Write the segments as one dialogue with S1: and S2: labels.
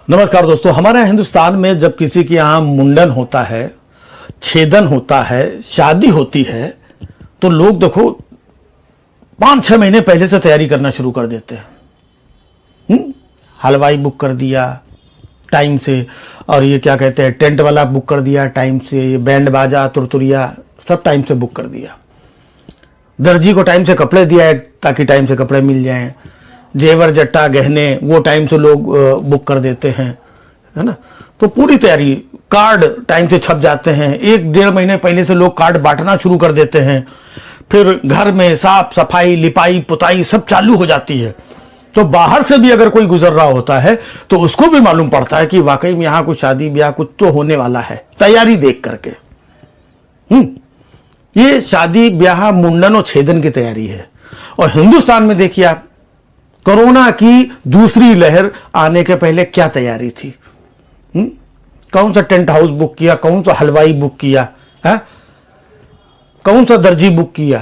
S1: नमस्कार दोस्तों, हमारे हिंदुस्तान में जब किसी के यहाँ मुंडन होता है, छेदन होता है, शादी होती है, तो लोग देखो 5-6 महीने पहले से तैयारी करना शुरू कर देते हैं। हलवाई बुक कर दिया टाइम से, और ये क्या कहते हैं, टेंट वाला बुक कर दिया टाइम से, ये बैंड बाजा तुरतुरिया सब टाइम से बुक कर दिया। दर्जी को टाइम से कपड़े दिया है ताकि टाइम से कपड़े मिल जाएं। जेवर जट्टा गहने वो टाइम से लोग बुक कर देते हैं, है ना। तो पूरी तैयारी, कार्ड टाइम से छप जाते हैं, 1-1.5 महीने पहले से लोग कार्ड बांटना शुरू कर देते हैं। फिर घर में साफ सफाई, लिपाई पुताई सब चालू हो जाती है। तो बाहर से भी अगर कोई गुजर रहा होता है तो उसको भी मालूम पड़ता है कि वाकई में यहाँ कुछ शादी ब्याह कुछ तो होने वाला है, तैयारी देख करके। ये शादी ब्याह मुंडन और छेदन की तैयारी है। और हिंदुस्तान में देखिए आप, कोरोना की दूसरी लहर आने के पहले क्या तैयारी थी। कौन सा टेंट हाउस बुक किया, कौन सा हलवाई बुक किया है, कौन सा दर्जी बुक किया,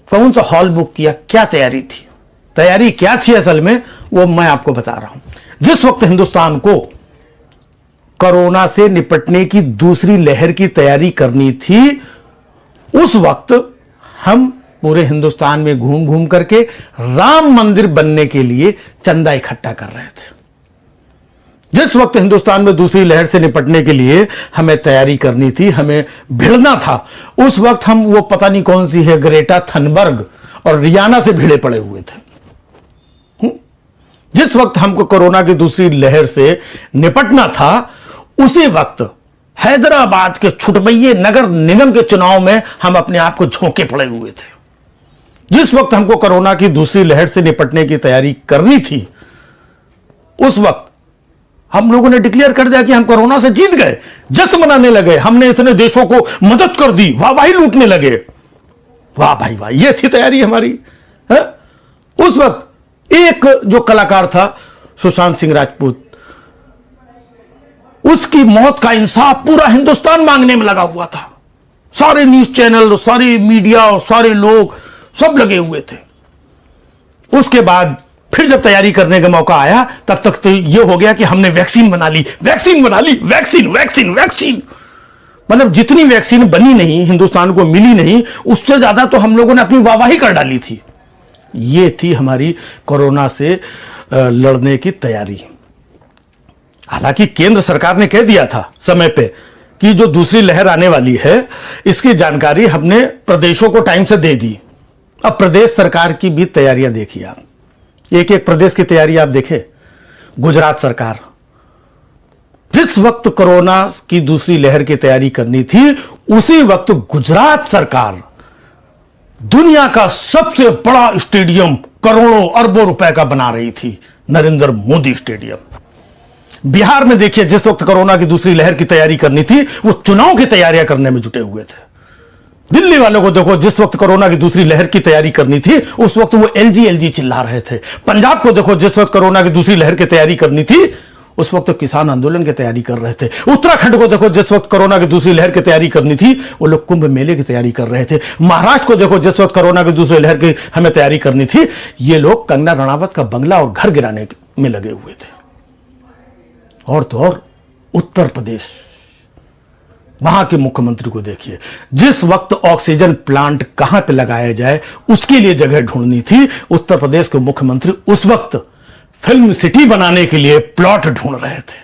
S1: कौन सा हॉल बुक किया, क्या तैयारी थी। तैयारी क्या थी असल में, वो मैं आपको बता रहा हूं। जिस वक्त हिंदुस्तान को कोरोना से निपटने की दूसरी लहर की तैयारी करनी थी, उस वक्त हम पूरे हिंदुस्तान में घूम घूम करके राम मंदिर बनने के लिए चंदा इकट्ठा कर रहे थे। जिस वक्त हिंदुस्तान में दूसरी लहर से निपटने के लिए हमें तैयारी करनी थी, हमें भिड़ना था, उस वक्त हम वो पता नहीं कौन सी है ग्रेटा थनबर्ग और रियाना से भिड़े पड़े हुए थे। जिस वक्त हमको कोरोना की दूसरी लहर से निपटना था, उसी वक्त हैदराबाद के छुटभैये नगर निगम के चुनाव में हम अपने आप को झोंके पड़े हुए थे। जिस वक्त हमको कोरोना की दूसरी लहर से निपटने की तैयारी करनी थी, उस वक्त हम लोगों ने डिक्लेयर कर दिया कि हम कोरोना से जीत गए, जश्न मनाने लगे, हमने इतने देशों को मदद कर दी, वाहवाही लूटने लगे। वाह भाई वाह, ये थी तैयारी हमारी है? उस वक्त एक जो कलाकार था सुशांत सिंह राजपूत, उसकी मौत का इंसाफ पूरा हिंदुस्तान मांगने में लगा हुआ था। सारे न्यूज चैनल, सारे मीडिया और सारे लोग सब लगे हुए थे। उसके बाद फिर जब तैयारी करने का मौका आया, तब तक तो यह हो गया कि हमने वैक्सीन बना ली, वैक्सीन बना ली, वैक्सीन वैक्सीन वैक्सीन। मतलब जितनी वैक्सीन बनी नहीं, हिंदुस्तान को मिली नहीं, उससे ज्यादा तो हम लोगों ने अपनी वाहवाही कर डाली थी। ये थी हमारी कोरोना से लड़ने की तैयारी। हालांकि केंद्र सरकार ने कह दिया था समय पे कि जो दूसरी लहर आने वाली है, इसकी जानकारी हमने प्रदेशों को टाइम से दे दी। अब प्रदेश सरकार की भी तैयारियां देखिए आप, एक एक प्रदेश की तैयारी आप देखें। गुजरात सरकार, जिस वक्त कोरोना की दूसरी लहर की तैयारी करनी थी, उसी वक्त गुजरात सरकार दुनिया का सबसे बड़ा स्टेडियम करोड़ों अरबों रुपए का बना रही थी, नरेंद्र मोदी स्टेडियम। बिहार में देखिए, जिस वक्त कोरोना की दूसरी लहर की तैयारी करनी थी, वो चुनाव की तैयारियां करने में जुटे हुए थे। दिल्ली वालों को देखो, जिस वक्त कोरोना की दूसरी लहर की तैयारी करनी थी, उस वक्त वो एलजी एलजी चिल्ला रहे थे। पंजाब को देखो, जिस वक्त कोरोना की दूसरी लहर की तैयारी करनी थी, उस वक्त तो किसान आंदोलन की तैयारी कर रहे थे। उत्तराखंड को देखो, जिस वक्त कोरोना की दूसरी लहर की तैयारी करनी थी, वो लोग कुंभ मेले की तैयारी कर रहे थे। महाराष्ट्र को देखो, जिस वक्त कोरोना की दूसरी लहर की हमें तैयारी करनी थी, ये लोग कंगना रणावत का बंगला और घर गिराने में लगे हुए थे। और तो और उत्तर प्रदेश, वहां के मुख्यमंत्री को देखिए, जिस वक्त ऑक्सीजन प्लांट कहां पे लगाया जाए उसके लिए जगह ढूंढनी थी, उत्तर प्रदेश के मुख्यमंत्री उस वक्त फिल्म सिटी बनाने के लिए प्लॉट ढूंढ रहे थे।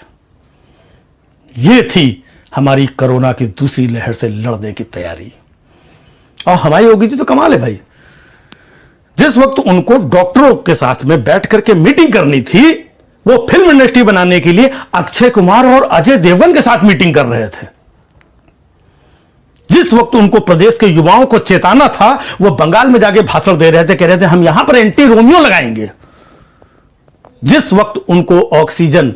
S1: यह थी हमारी कोरोना की दूसरी लहर से लड़ने की तैयारी। और हमारी योगी जी तो कमाल है भाई, जिस वक्त उनको डॉक्टरों के साथ में बैठ करके मीटिंग करनी थी, वो फिल्म इंडस्ट्री बनाने के लिए अक्षय कुमार और अजय देवगन के साथ मीटिंग कर रहे थे। जिस वक्त उनको प्रदेश के युवाओं को चेताना था, वो बंगाल में जाके भाषण दे रहे थे, कह रहे थे हम यहां पर एंटी रोमियो लगाएंगे। जिस वक्त उनको ऑक्सीजन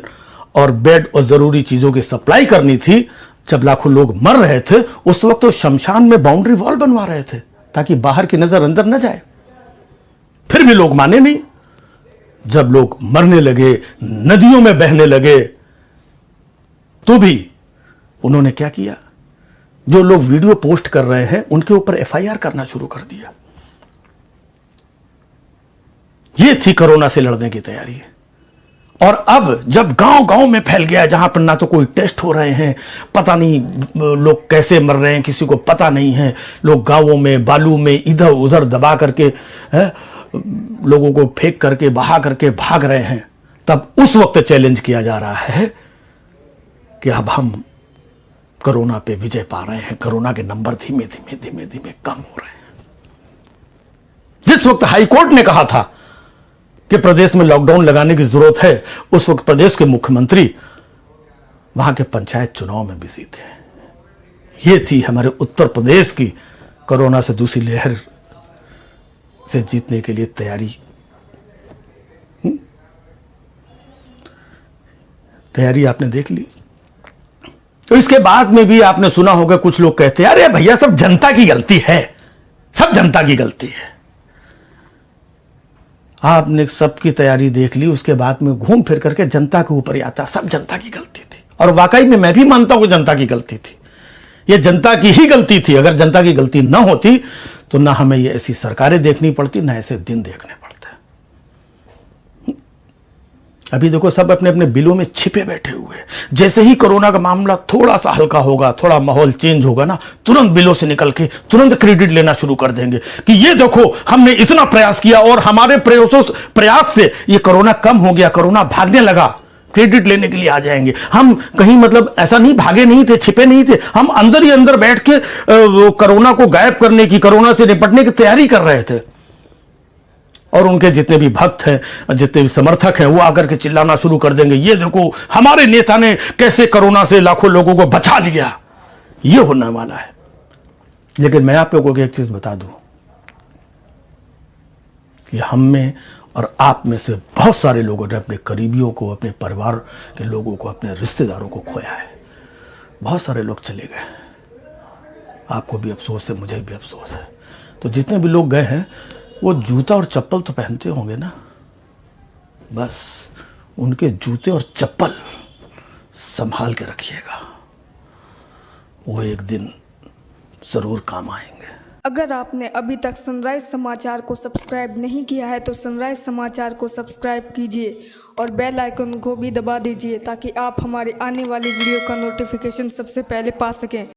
S1: और बेड और जरूरी चीजों की सप्लाई करनी थी, जब लाखों लोग मर रहे थे, उस वक्त तो शमशान में बाउंड्री वॉल बनवा रहे थे ताकि बाहर की नजर अंदर न जाए। फिर भी लोग माने नहीं। जब लोग मरने लगे, नदियों में बहने लगे, तो भी उन्होंने क्या किया, जो लोग वीडियो पोस्ट कर रहे हैं उनके ऊपर एफआईआर करना शुरू कर दिया। यह थी कोरोना से लड़ने की तैयारी। और अब जब गांव गांव में फैल गया, जहां पर ना तो कोई टेस्ट हो रहे हैं, पता नहीं लोग कैसे मर रहे हैं, किसी को पता नहीं है, लोग गांवों में बालू में इधर उधर दबा करके लोगों को फेंक करके बहा करके भाग रहे हैं, तब उस वक्त चैलेंज किया जा रहा है कि अब हम कोरोना पे विजय पा रहे हैं, कोरोना के नंबर धीमे धीमे धीमे धीमे कम हो रहे हैं। जिस वक्त हाईकोर्ट ने कहा था कि प्रदेश में लॉकडाउन लगाने की जरूरत है, उस वक्त प्रदेश के मुख्यमंत्री वहां के पंचायत चुनाव में बिजी थे। ये थी हमारे उत्तर प्रदेश की कोरोना से दूसरी लहर से जीतने के लिए तैयारी। तैयारी आपने देख ली। तो इसके बाद में भी आपने सुना होगा कुछ लोग कहते हैं अरे भैया सब जनता की गलती है, सब जनता की गलती है। आपने सबकी तैयारी देख ली, उसके बाद में घूम फिर करके जनता के ऊपर ही आता सब जनता की गलती थी। और वाकई में मैं भी मानता हूं कि जनता की गलती थी, ये जनता की ही गलती थी। अगर जनता की गलती ना होती तो ना हमें ये ऐसी सरकारें देखनी पड़ती, ना ऐसे दिन देखने पड़ते। अभी देखो सब अपने अपने बिलों में छिपे बैठे हुए हैं। जैसे ही कोरोना का मामला थोड़ा सा हल्का होगा, थोड़ा माहौल चेंज होगा ना, तुरंत बिलों से निकल के तुरंत क्रेडिट लेना शुरू कर देंगे कि ये देखो हमने इतना प्रयास किया और हमारे प्रयास से ये कोरोना कम हो गया, कोरोना भागने लगा। क्रेडिट लेने के लिए आ जाएंगे। हम कहीं मतलब ऐसा नहीं भागे नहीं थे, छिपे नहीं थे, हम अंदर ही अंदर बैठ के कोरोना को गायब करने की, कोरोना से निपटने की तैयारी कर रहे थे। और उनके जितने भी भक्त हैं, जितने भी समर्थक हैं, वो आकर के चिल्लाना शुरू कर देंगे ये देखो हमारे नेता ने कैसे कोरोना से लाखों लोगों को बचा लिया। ये होने वाला है। लेकिन मैं आप लोगों को एक चीज बता दूं कि हम में और आप में से बहुत सारे लोगों ने अपने करीबियों को, अपने परिवार के लोगों को, अपने रिश्तेदारों को खोया है। बहुत सारे लोग चले गए। आपको भी अफसोस है, मुझे भी अफसोस है। तो जितने भी लोग गए हैं वो जूता और चप्पल तो पहनते होंगे ना, बस उनके जूते और चप्पल संभाल के रखिएगा, वो एक दिन जरूर काम आएंगे।
S2: अगर आपने अभी तक सनराइज समाचार को सब्सक्राइब नहीं किया है तो सनराइज समाचार को सब्सक्राइब कीजिए और बेल आइकन को भी दबा दीजिए ताकि आप हमारे आने वाली वीडियो का नोटिफिकेशन सबसे पहले पा सकें।